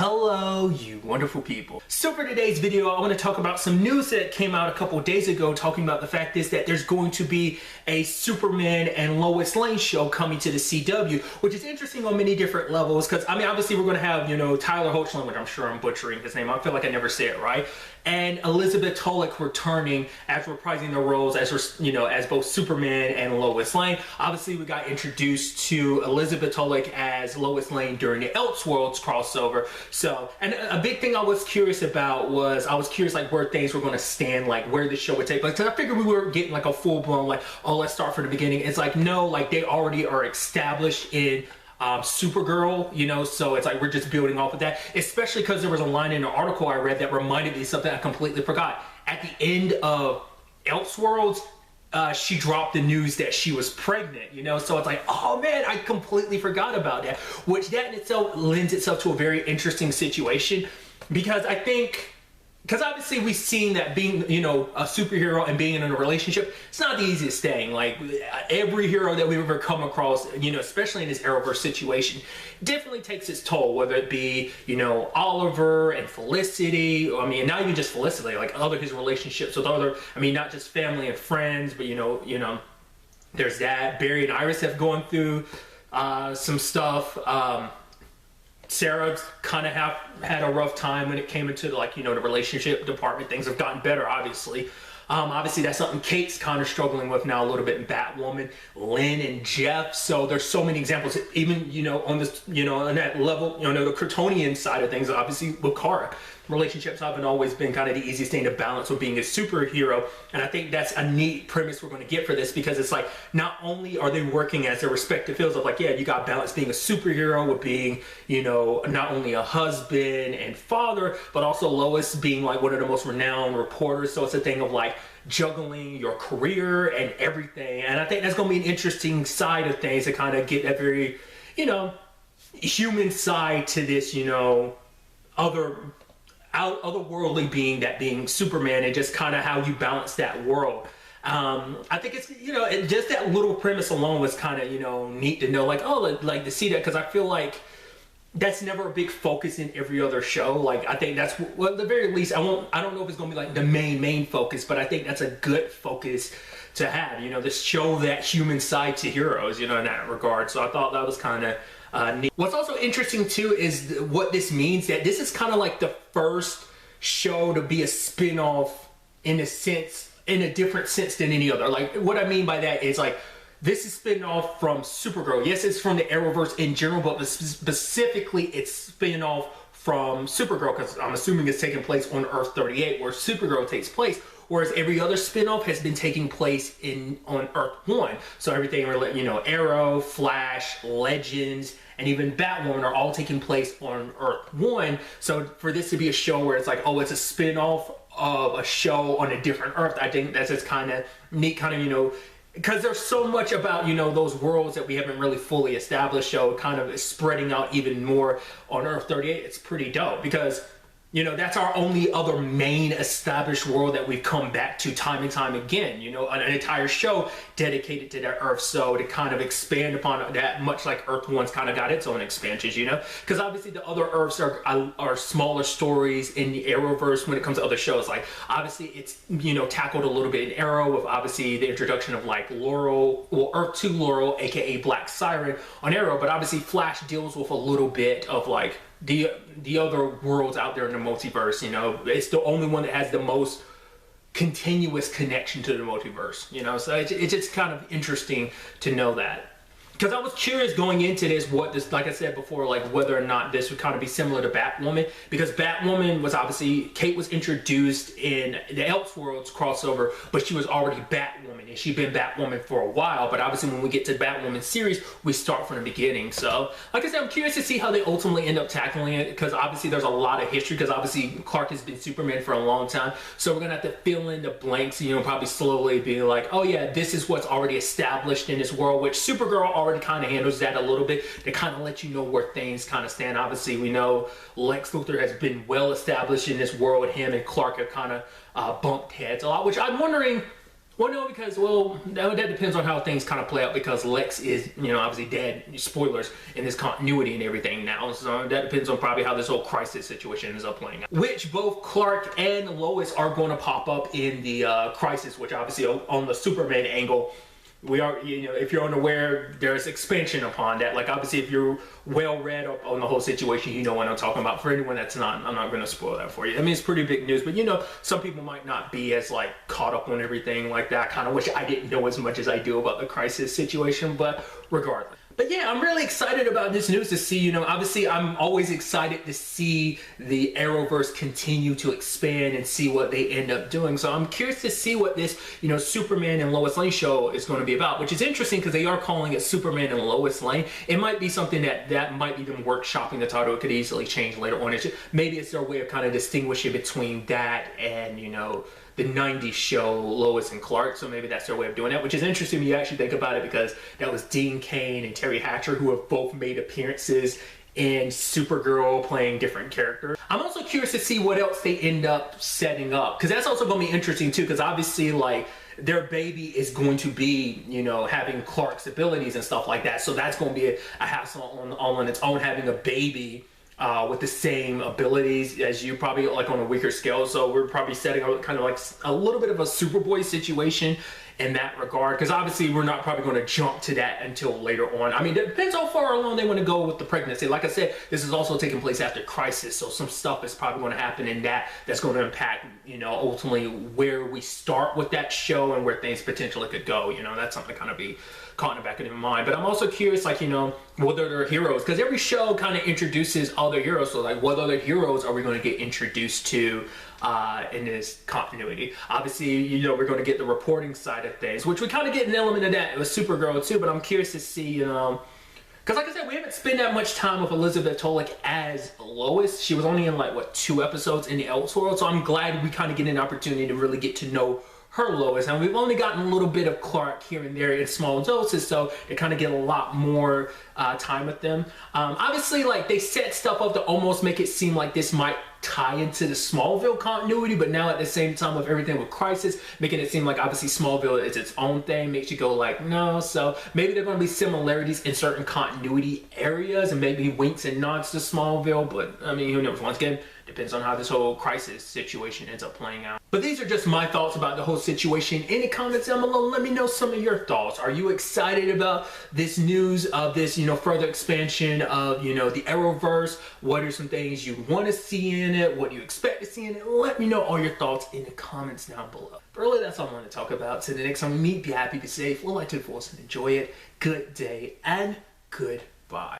Hello, you wonderful people. So for today's video, I want to talk about some news that came out a couple of days ago, talking about the fact is that there's going to be a Superman and Lois Lane show coming to the CW, which is interesting on many different levels, because, I mean, obviously we're going to have, Tyler Hoechlin, which I'm sure I'm butchering his name. I feel like I never say it right, and Elizabeth Tulloch returning as reprising their roles as, as both Superman and Lois Lane. Obviously, we got introduced to Elizabeth Tulloch as Lois Lane during the Elseworlds crossover. So, and a big thing I was curious about was, like where things were going to stand, like where the show would take place. Because I figured we were getting like a full-blown, like, oh, let's start from the beginning. It's like, no, like they already are established in Supergirl, so it's like we're just building off of that, especially because there was a line in an article I read that reminded me of something I completely forgot. At the end of Elseworlds, she dropped the news that she was pregnant, so it's like, oh man, I completely forgot about that, which that in itself lends itself to a very interesting situation, because because obviously we've seen that being, a superhero and being in a relationship, it's not the easiest thing. Like every hero that we've ever come across, especially in this Arrowverse situation, definitely takes its toll, whether it be, Oliver and Felicity, I mean, not even just Felicity, like his relationships with other, I mean, not just family and friends, but, there's that. Barry and Iris have gone through some stuff. Sarah kind of had a rough time when it came into the relationship department. Things have gotten better, obviously. Obviously, that's something Kate's kind of struggling with now a little bit in Batwoman. Lynn and Jeff. So there's so many examples, even, on this, on that level, the Kryptonian side of things, obviously with Kara. Relationships haven't always been kind of the easiest thing to balance with being a superhero. And I think that's a neat premise we're going to get for this, because it's like, not only are they working as their respective fields of like, yeah, you got balance being a superhero with being, not only a husband and father, but also Lois being like one of the most renowned reporters. So it's a thing of like juggling your career and everything. And I think that's going to be an interesting side of things to kind of get that very, human side to this, otherworldly being, that being Superman, and just kind of how you balance that world. I think it's, just that little premise alone was kind of, neat to know, like, oh, like to see that, because I feel like that's never a big focus in every other show. Like, I think that's, well, at the very least, I don't know if it's going to be like the main focus, but I think that's a good focus to have, to show that human side to heroes, in that regard. So I thought that was kind of neat. What's also interesting too is what this means, that this is kind of like the first show to be a spin-off in a different sense than any other. Like, what I mean by that is, like, this is spin-off from Supergirl. Yes, it's from the Arrowverse in general, but specifically it's spin-off from Supergirl, because I'm assuming it's taking place on Earth 38, where Supergirl takes place. Whereas every other spin-off has been taking place on Earth 1. So everything, Arrow, Flash, Legends, and even Batwoman are all taking place on Earth 1. So for this to be a show where it's like, oh, it's a spin-off of a show on a different Earth, I think that's just kind of neat, because there's so much about, those worlds that we haven't really fully established, so kind of spreading out even more on Earth 38. It's pretty dope, because that's our only other main established world that we've come back to time and time again, an entire show dedicated to that Earth. So to kind of expand upon that, much like Earth 1's kind of got its own expansions, because obviously the other Earths are smaller stories in the Arrowverse when it comes to other shows. Like, obviously it's, tackled a little bit in Arrow with obviously the introduction of like Laurel, well, Earth 2 Laurel, aka Black Siren on Arrow, but obviously Flash deals with a little bit of like the other worlds out there in the multiverse. It's the only one that has the most continuous connection to the multiverse, so it's just kind of interesting to know that. Because I was curious going into this, what this, like I said before, like whether or not this would kind of be similar to Batwoman, because Batwoman was obviously, Kate was introduced in the Elseworlds crossover, but she was already Batwoman, and she'd been Batwoman for a while. But obviously when we get to the Batwoman series, we start from the beginning. So like I said, I'm curious to see how they ultimately end up tackling it, because obviously there's a lot of history, because obviously Clark has been Superman for a long time. So we're gonna have to fill in the blanks, probably slowly be like, oh yeah, this is what's already established in this world, which Supergirl already kind of handles that a little bit, to kind of let you know where things kind of stand. Obviously we know Lex Luthor has been well established in this world. Him and Clark have kind of bumped heads a lot, which I'm wondering Well, no, because, well, that depends on how things kind of play out, because Lex is, you know, obviously dead, spoilers, in this continuity and everything now. So that depends on probably how this whole crisis situation ends up playing out. Which both Clark and Lois are going to pop up in the crisis, which obviously on the Superman angle, we are, you know, if you're unaware, there's expansion upon that. Like, obviously, if you're well read up on the whole situation, you know what I'm talking about. For anyone that's not, I'm not going to spoil that for you. I mean, it's pretty big news, but you know, some people might not be as like caught up on everything like that. I kind of wish I didn't know as much as I do about the crisis situation, but regardless. But yeah, I'm really excited about this news to see, you know, obviously I'm always excited to see the Arrowverse continue to expand and see what they end up doing. So I'm curious to see what this, you know, Superman and Lois Lane show is going to be about, which is interesting because they are calling it Superman and Lois Lane. It might be something that might be them workshopping the title. It could easily change later on. Maybe it's their way of kind of distinguishing between that and, you know, the 90s show Lois and Clark. So maybe that's their way of doing that, which is interesting when you actually think about it, because that was Dean Cain and Terry Hatcher who have both made appearances in Supergirl playing different characters. I'm also curious to see what else they end up setting up, because that's also going to be interesting too, because obviously like their baby is going to be, you know, having Clark's abilities and stuff like that. So that's going to be a hassle all on its own, having a baby with the same abilities as you, probably like on a weaker scale. So we're probably setting up kind of like a little bit of a Superboy situation in that regard, because obviously we're not probably going to jump to that until later on. I mean, it depends how far along they want to go with the pregnancy. Like I said, this is also taking place after Crisis, so some stuff is probably going to happen in that's going to impact, you know, ultimately where we start with that show and where things potentially could go. You know, that's something to kind of be caught in the back of your mind. But I'm also curious, like, you know, whether they're heroes, because every show kind of introduces other heroes. So like, what other heroes are we going to get introduced to in this continuity? Obviously, you know, we're going to get the reporting side of things, which we kind of get an element of that with Supergirl too. But I'm curious to see, you know, because like I said, we haven't spent that much time with Elizabeth Tolik as Lois. She was only in like, what, 2 episodes in the Elseworld. So I'm glad we kind of get an opportunity to really get to know her Lois, and we've only gotten a little bit of Clark here and there in small doses, so they kind of get a lot more time with them. Obviously, like, they set stuff up to almost make it seem like this might tie into the Smallville continuity, but now at the same time with everything with Crisis, making it seem like obviously Smallville is its own thing, makes you go like, no. So maybe there are going to be similarities in certain continuity areas and maybe winks and nods to Smallville, but I mean, who knows? Once again, depends on how this whole Crisis situation ends up playing out. But these are just my thoughts about the whole situation. Any comments down below? Let me know some of your thoughts. Are you excited about this news of this, you know, further expansion of, you know, the Arrowverse? What are some things you want to see in it? What do you expect to see in it? Let me know all your thoughts in the comments down below. But really, that's all I want to talk about. Till the next time we meet, be happy, be safe, live life to the fullest, and enjoy it. Good day and goodbye.